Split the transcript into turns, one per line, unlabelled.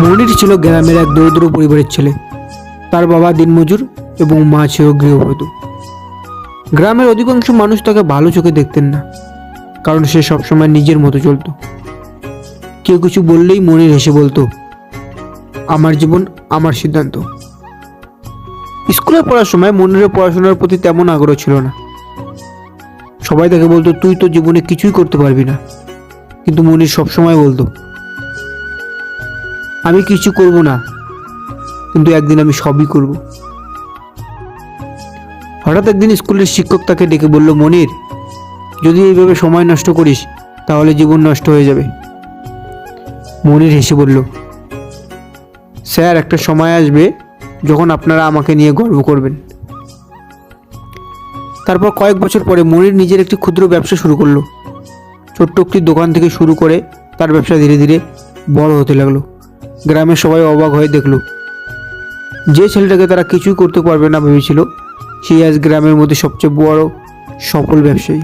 মনির ছিল গ্রামের এক দরিদ্র পরিবারের ছেলে। তার বাবা দিনমজুর এবং মা ছিল গৃহবধূ। গ্রামের অধিকাংশ মানুষ তাকে ভালো চোখে দেখতেন না, কারণ সে সবসময় নিজের মতো চলত। কেউ কিছু বললেই মনির হেসে বলতো, আমার জীবন, আমার সিদ্ধান্ত। স্কুলে পড়ার সময় মনিরের পড়াশোনার প্রতি তেমন আগ্রহ ছিল না। সবাই তাকে বলতো, তুই তো জীবনে কিছুই করতে পারবি না। কিন্তু মনির সবসময় বলতো, আমি কিছু করব না, কিন্তু একদিন আমি সবই করব। হঠাৎ একদিন স্কুলের শিক্ষক তাকে ডেকে বলল, মনির, যদি এইভাবে সময় নষ্ট করিস তাহলে জীবন নষ্ট হয়ে যাবে। মনির হেসে বলল, স্যার, একটা সময় আসবে যখন আপনারা আমাকে নিয়ে গর্ব করবেন। তারপর কয়েক বছর পরে মনির নিজের একটি ক্ষুদ্র ব্যবসা শুরু করলো। ছোট্ট একটি দোকান থেকে শুরু করে তার ব্যবসা ধীরে ধীরে বড় হতে লাগলো। গ্রামের সবাই অবাক হয়ে দেখল, যে ছেলেটাকে তারা কিছুই করতে পারবে না ভেবেছিল, সে আজ গ্রামের মধ্যে সবচেয়ে বড় সফল ব্যবসায়ী।